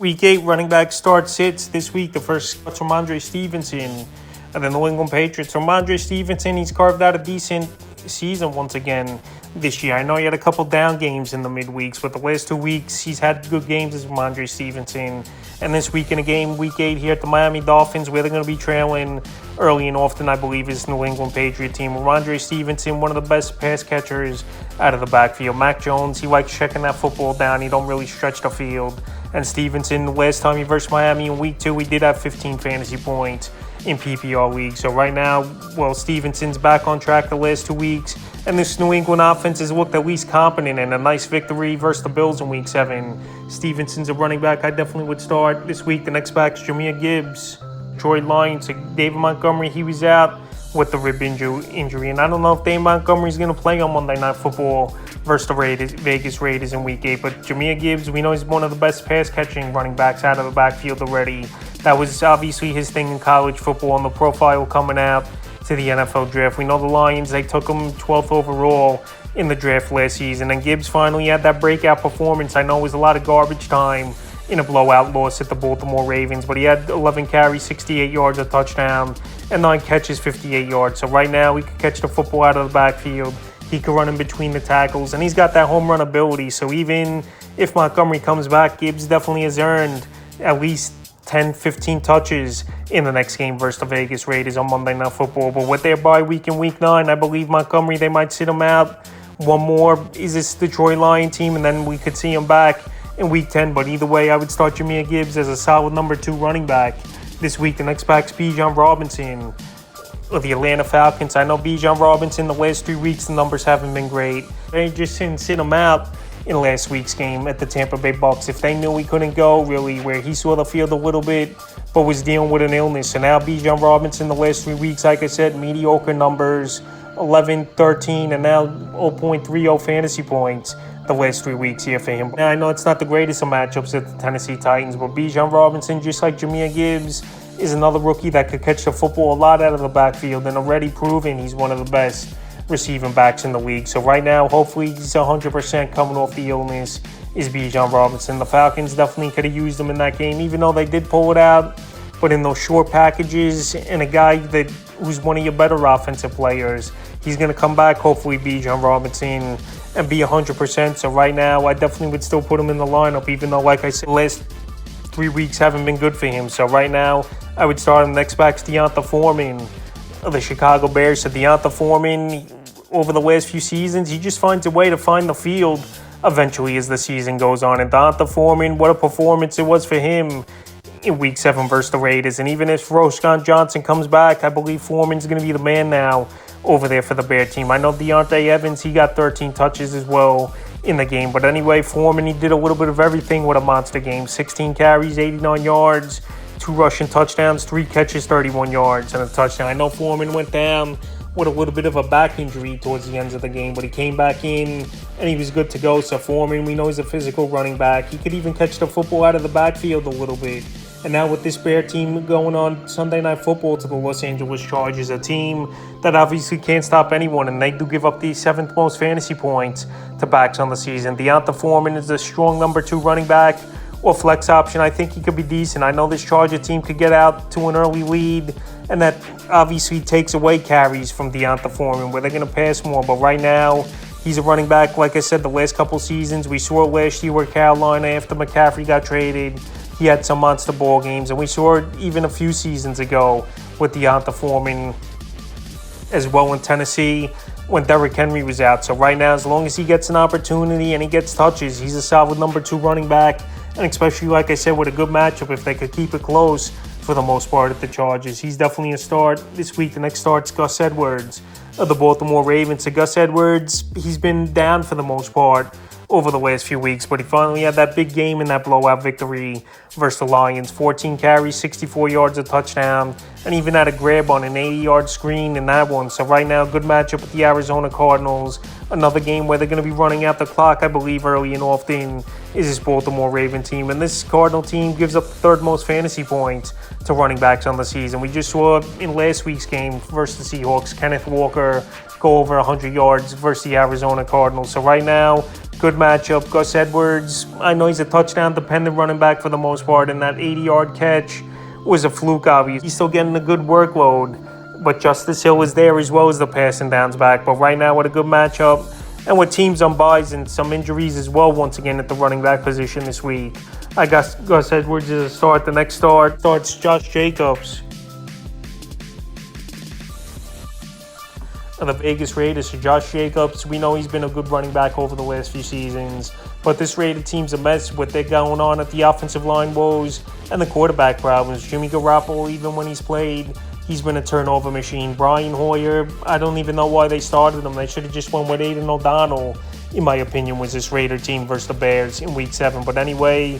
Week 8 running back sits this week. The first starts from Rhamondre Stevenson and the New England Patriots. Rhamondre Stevenson, he's carved out a decent season once again this year. I know he had a couple down games in the midweeks, but the last 2 weeks he's had good games as Rhamondre Stevenson. And this week in a game, Week 8 here at the Miami Dolphins, where they're going to be trailing early and often, I believe, is New England Patriot team. Rhamondre Stevenson, one of the best pass catchers out of the backfield. Mac Jones, he likes checking that football down. He don't really stretch the field. And Stevenson, the last time he versed Miami in Week 2, he did have 15 fantasy points in PPR league. So right now, Stevenson's back on track the last 2 weeks. And this New England offense has looked at least competent in a nice victory versus the Bills in Week 7. Stevenson's a running back I definitely would start this week. The next back's Jahmyr Gibbs. Detroit Lions, David Montgomery, he was out with the rib injury. And I don't know if David Montgomery's going to play on Monday Night Football versus the Vegas Raiders in Week 8. But Jahmyr Gibbs, we know he's one of the best pass-catching running backs out of the backfield already. That was obviously his thing in college football, and the profile coming out to the NFL draft. We know the Lions, they took him 12th overall in the draft last season. And Gibbs finally had that breakout performance. I know it was a lot of garbage time in a blowout loss at the Baltimore Ravens, but he had 11 carries, 68 yards, a touchdown, and 9 catches, 58 yards. So right now, he could catch the football out of the backfield. He could run in between the tackles, and he's got that home run ability. So even if Montgomery comes back, Gibbs definitely has earned at least 10, 15 touches in the next game versus the Vegas Raiders on Monday Night Football. But with their bye week in Week 9, I believe Montgomery, they might sit him out. One more is this Detroit Lion team, and then we could see him back in Week 10. But either way, I would start Jahmyr Gibbs as a solid number 2 running back this week. The next back's Bijan Robinson of the Atlanta Falcons. I know Bijan Robinson, the last 3 weeks, the numbers haven't been great. They just didn't sit him out in last week's game at the Tampa Bay Bucs. If they knew he couldn't go, really, where he saw the field a little bit, but was dealing with an illness. So now Bijan Robinson, the last 3 weeks, like I said, mediocre numbers, 11, 13, and now 0.30 fantasy points the last 3 weeks here for him. Now, I know it's not the greatest of matchups at the Tennessee Titans, but Bijan Robinson, just like Jahmyr Gibbs, is another rookie that could catch the football a lot out of the backfield, and already proven he's one of the best receiving backs in the league. So right now, hopefully he's 100% coming off the illness is Bijan Robinson. The Falcons definitely could have used him in that game, even though they did pull it out. But in those short packages, and a guy who's one of your better offensive players, he's going to come back, hopefully, Bijan Robinson, and be 100%. So right now, I definitely would still put him in the lineup, even though, like I said, the last 3 weeks haven't been good for him. So right now, I would start him. Next back's D'Onta Foreman of the Chicago Bears. So D'Onta Foreman, over the last few seasons, he just finds a way to find the field eventually as the season goes on. And D'Onta Foreman, what a performance it was for him in Week 7 versus the Raiders. And even if Roschon Johnson comes back, I believe Foreman's going to be the man now over there for the Bear team. I know Deontay Evans, he got 13 touches as well in the game. But anyway, Foreman, he did a little bit of everything with a monster game. 16 carries, 89 yards, 2 rushing touchdowns, 3 catches, 31 yards, and a touchdown. I know Foreman went down with a little bit of a back injury towards the end of the game, but he came back in and he was good to go. So Foreman, we know he's a physical running back. He could even catch the football out of the backfield a little bit. And now with this Bear team going on Sunday Night Football to the Los Angeles Chargers, a team that obviously can't stop anyone, and they do give up the 7th most fantasy points to backs on the season. D'Onta Foreman is a strong number 2 running back or flex option. I think he could be decent. I know this Charger team could get out to an early lead, and that obviously takes away carries from D'Onta Foreman, where they're going to pass more. But right now, he's a running back, like I said, the last couple seasons. We saw it last year with Carolina after McCaffrey got traded. He had some monster ball games, and we saw it even a few seasons ago with D'Onta Foreman as well in Tennessee when Derrick Henry was out. So right now, as long as he gets an opportunity and he gets touches, he's a solid number 2 running back, and especially, like I said, with a good matchup, if they could keep it close for the most part at the Chargers. He's definitely a start this week. The next start's Gus Edwards of the Baltimore Ravens. So Gus Edwards, he's been down for the most part over the last few weeks, but he finally had that big game in that blowout victory versus the Lions. 14 carries, 64 yards, a touchdown, and even had a grab on an 80-yard screen in that one. So right now, good matchup with the Arizona Cardinals. Another game where they're going to be running out the clock, I believe, early and often is this Baltimore Raven team. And this Cardinal team gives up the 3rd most fantasy points to running backs on the season. We just saw in last week's game versus the Seahawks, Kenneth Walker go over 100 yards versus the Arizona Cardinals. So right now, good matchup. Gus Edwards, I know he's a touchdown-dependent running back for the most part, and that 80-yard catch was a fluke, obviously. He's still getting a good workload, but Justice Hill is there as well as the passing downs back. But right now, with a good matchup, and with teams on byes and some injuries as well, once again, at the running back position this week, I got Gus Edwards as a start. The next start starts Josh Jacobs of the Vegas Raiders. So Josh Jacobs, we know he's been a good running back over the last few seasons, but this Raider team's a mess with they're going on at the offensive line woes and the quarterback problems. Jimmy Garoppolo, even when he's played, he's been a turnover machine. Brian Hoyer, I don't even know why they started him. They should have just went with Aiden O'Donnell, in my opinion, was this Raider team versus the Bears in Week 7. But anyway,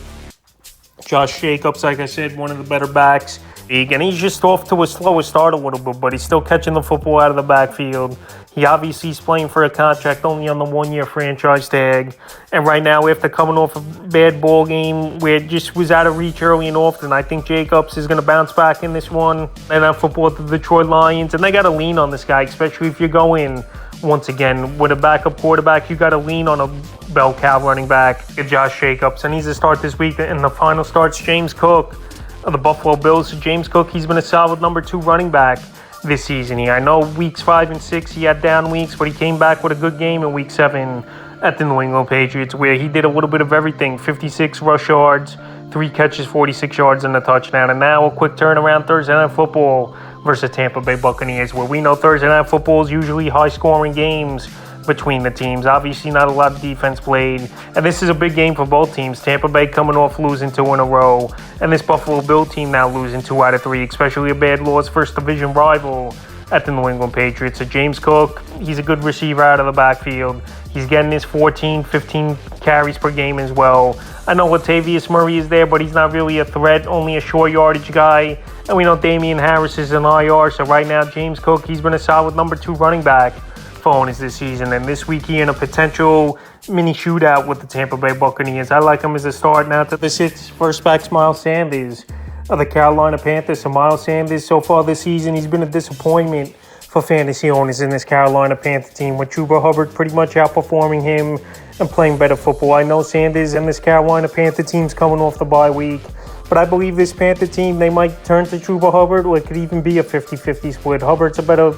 Josh Jacobs, like I said, one of the better backs. And he's just off to a slower start a little bit, but he's still catching the football out of the backfield. He obviously is playing for a contract only on the 1-year franchise tag. And right now, after coming off a bad ball game where it just was out of reach early and often, I think Jacobs is going to bounce back in this one. And that football to the Detroit Lions. And they got to lean on this guy, especially if you're going, once again, with a backup quarterback, you got to lean on a bell cow running back, Josh Jacobs. And he's a start this week. And the final starts James Cook of the Buffalo Bills. James Cook, he's been a solid number 2 running back this season. I know weeks 5 and 6 he had down weeks, but he came back with a good game in week 7 at the New England Patriots, where he did a little bit of everything. 56 rush yards, 3 catches, 46 yards, and a touchdown. And now a quick turnaround Thursday Night Football versus Tampa Bay Buccaneers, where we know Thursday Night Football is usually high-scoring games between the teams. Obviously, not a lot of defense played, and this is a big game for both teams. Tampa Bay coming off losing 2 in a row, and this Buffalo Bill team now losing 2 out of 3, especially a bad loss first division rival at the New England Patriots. So James Cook, he's a good receiver out of the backfield. He's getting his 14, 15 carries per game as well. I know Latavius Murray is there, but he's not really a threat, only a short yardage guy. And we know Damian Harris is an IR, so right now James Cook, he's been a solid number 2 running back for owners this season. And this week he in a potential mini shootout with the Tampa Bay Buccaneers. I like him as a start. Now to the first back's Miles Sanders of the Carolina Panthers. So Miles Sanders, so far this season, he's been a disappointment for fantasy owners in this Carolina Panther team, with Chuba Hubbard pretty much outperforming him and playing better football. I know Sanders and this Carolina Panther team's coming off the bye week, but I believe this Panther team, they might turn to Chuba Hubbard, or it could even be a 50-50 split. Hubbard's a better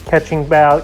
catching back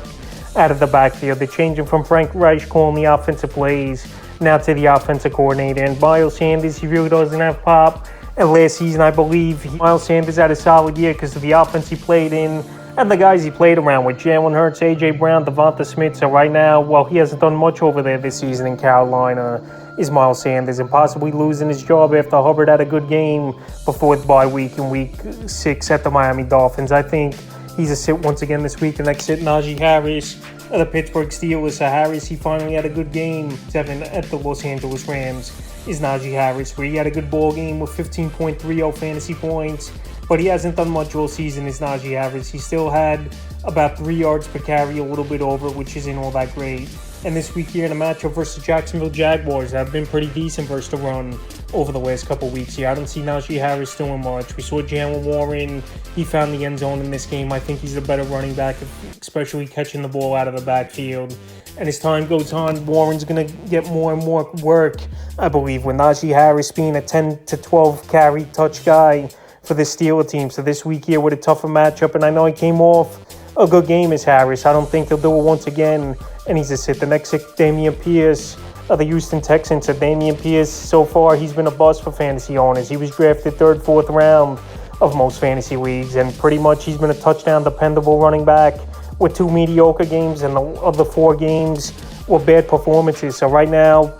out of the backfield. They're changing from Frank Reich calling the offensive plays now to the offensive coordinator. And Miles Sanders, he really doesn't have pop. And last season, I believe Miles Sanders had a solid year because of the offense he played in and the guys he played around with. Jalen Hurts, A.J. Brown, Devonta Smith. So right now, well, he hasn't done much over there this season in Carolina, is Miles Sanders, and possibly losing his job after Hubbard had a good game before the bye week in week 6 at the Miami Dolphins. I think he's a sit once again this week. The next sit, Najee Harris of the Pittsburgh Steelers. So Harris, he finally had a good game 7 at the Los Angeles Rams, is Najee Harris, where he had a good ball game with 15.30 fantasy points, but he hasn't done much all season, is Najee Harris. He still had about 3 yards per carry, a little bit over, which isn't all that great. And this week here in a matchup versus Jacksonville Jaguars, have been pretty decent versus the run over the last couple weeks here. I don't see Najee Harris doing much. We saw Jalen Warren, he found the end zone in this game. I think he's a better running back, especially catching the ball out of the backfield. And as time goes on, Warren's going to get more and more work, I believe, with Najee Harris being a 10 to 12 carry touch guy for the Steelers team. So this week here with a tougher matchup, and I know he came off a good game as Harris. I don't think he'll do it once again, and he's a sit. The next sit, Dameon Pierce of the Houston Texans. So Dameon Pierce, so far, he's been a bust for fantasy owners. He was drafted 3rd, 4th round of most fantasy leagues, and pretty much he's been a touchdown dependable running back with 2 mediocre games, and the other 4 games were bad performances. So right now,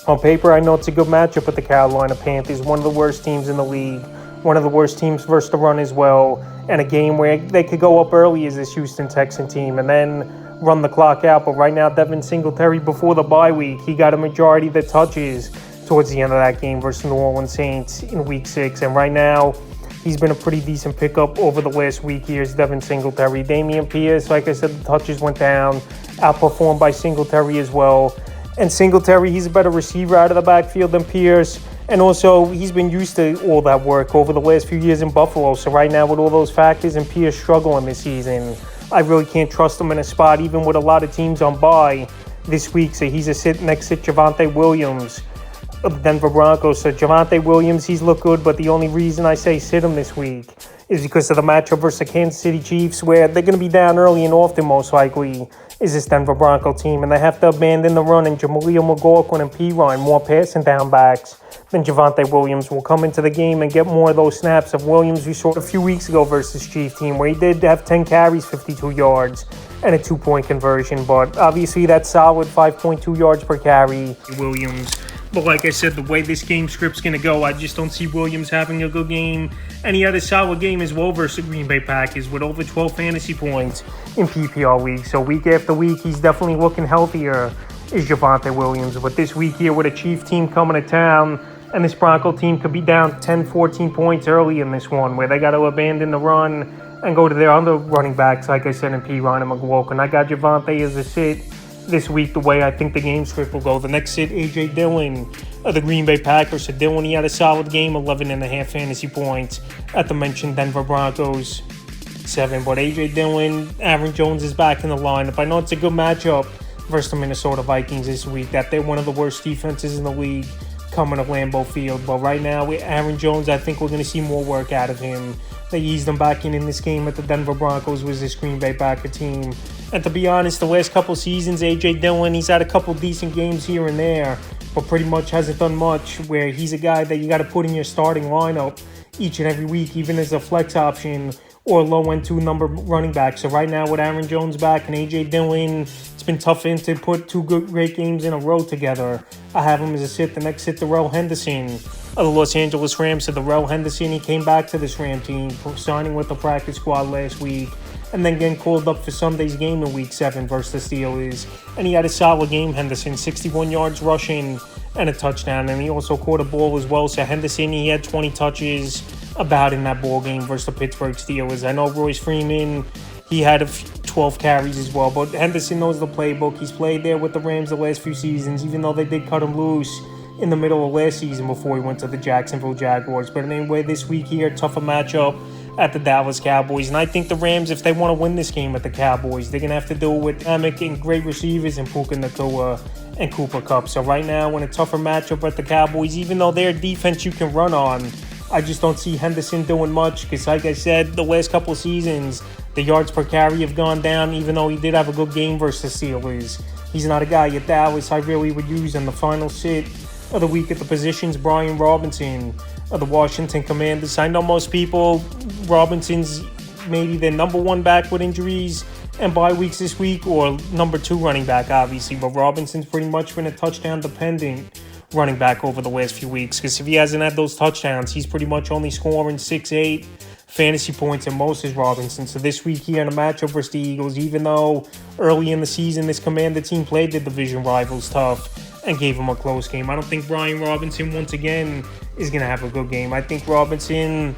on paper, I know it's a good matchup with the Carolina Panthers, one of the worst teams in the league, one of the worst teams versus the run as well, and a game where they could go up early as this Houston Texan team and then run the clock out. But right now, Devin Singletary, before the bye week, he got a majority of the touches towards the end of that game versus New Orleans Saints in week 6. And right now, he's been a pretty decent pickup over the last week here, is Devin Singletary. Dameon Pierce, like I said, the touches went down, outperformed by Singletary as well. And Singletary, he's a better receiver out of the backfield than Pierce. And also, he's been used to all that work over the last few years in Buffalo. So right now, with all those factors and Pierce struggling this season, I really can't trust him in a spot, even with a lot of teams on bye, this week. So he's a sit next to Javonte Williams of the Denver Broncos. So Javonte Williams, he's looked good, but the only reason I say sit him this week is because of the matchup versus the Kansas City Chiefs, where they're going to be down early and often, most likely, is this Denver Bronco team. And they have to abandon the run, and Jamalio McLaughlin and Perine, more passing down backs than Javonte Williams, will come into the game and get more of those snaps of Williams we saw a few weeks ago versus Chief team, where he did have 10 carries, 52 yards, and a 2-point conversion. But obviously that's solid, 5.2 yards per carry, Williams. But like I said, the way this game script's going to go, I just don't see Williams having a good game. And he had a solid game as well versus the Green Bay Packers with over 12 fantasy points in PPR leagues. So week after week, he's definitely looking healthier, is Javonte Williams. But this week here with a Chief team coming to town, and this Bronco team could be down 10, 14 points early in this one, where they got to abandon the run and go to their other running backs, like I said, in Perine and McLaughlin. I got Javonte as a sit this week, the way I think the game script will go. The next sit, A.J. Dillon of the Green Bay Packers. So Dillon, he had a solid game, 11.5 fantasy points at the mentioned Denver Broncos 7. But A.J. Dillon, Aaron Jones is back in the lineup. I know it's a good matchup versus the Minnesota Vikings this week, that they're one of the worst defenses in the league coming to Lambeau Field. But right now, with Aaron Jones, I think we're going to see more work out of him. They eased him back in this game at the Denver Broncos was this Green Bay Packer team. And to be honest, the last couple seasons, A.J. Dillon, he's had a couple decent games here and there, but pretty much hasn't done much, where he's a guy that you got to put in your starting lineup each and every week, even as a flex option or low-end 2-number running back. So right now with Aaron Jones back and A.J. Dillon, it's been tough to put two great games in a row together. I have him as a sit. The next sit, Darrell Henderson of the Los Angeles Rams. So Darrell Henderson, he came back to this Ram team, signing with the practice squad last week, and then getting called up for Sunday's game in Week 7 versus the Steelers. And he had a solid game, Henderson, 61 yards rushing and a touchdown. And he also caught a ball as well. So Henderson, he had 20 touches about in that ball game versus the Pittsburgh Steelers. I know Royce Freeman, he had 12 carries as well. But Henderson knows the playbook. He's played there with the Rams the last few seasons, even though they did cut him loose in the middle of last season before he went to the Jacksonville Jaguars. But anyway, this week here, tougher matchup at the Dallas Cowboys. And I think the Rams, if they want to win this game at the Cowboys, they're going to have to do it with Amick and great receivers in Puka Nacua and Cooper Kupp. So right now, in a tougher matchup at the Cowboys, even though their defense you can run on, I just don't see Henderson doing much because, like I said, the last couple of seasons, the yards per carry have gone down, even though he did have a good game versus the Steelers. He's not a guy at Dallas I really would use in the final sit of the week at the positions. Brian Robinson of the Washington Commanders. I know most people, Robinson's maybe their number one back with injuries and bye weeks this week, or number 2 running back, obviously. But Robinson's pretty much been a touchdown-dependent running back over the last few weeks, because if he hasn't had those touchdowns, he's pretty much only scoring 6-8 fantasy points at most as Robinson. So this week here in a matchup versus the Eagles, even though early in the season this Commander team played the division rivals tough and gave him a close game, I don't think Brian Robinson once again is going to have a good game. I think Robinson,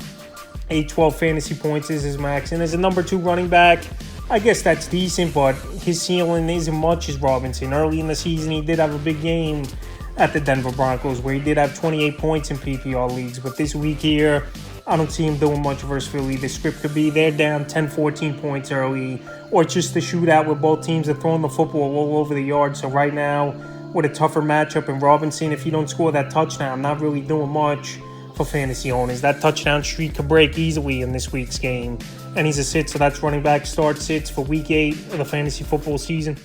8-12 fantasy points is his max. And as a number 2 running back, I guess that's decent, but his ceiling isn't much as Robinson. Early in the season, he did have a big game at the Denver Broncos, where he did have 28 points in PPR leagues. But this week here, I don't see him doing much versus Philly. The script could be they're down 10, 14 points early, or just a shootout where both teams are throwing the football all over the yard. So right now, with a tougher matchup, and Robinson, if you don't score that touchdown, not really doing much for fantasy owners. That touchdown streak could break easily in this week's game. And he's a sit, so that's running back start sits for Week 8 of the fantasy football season.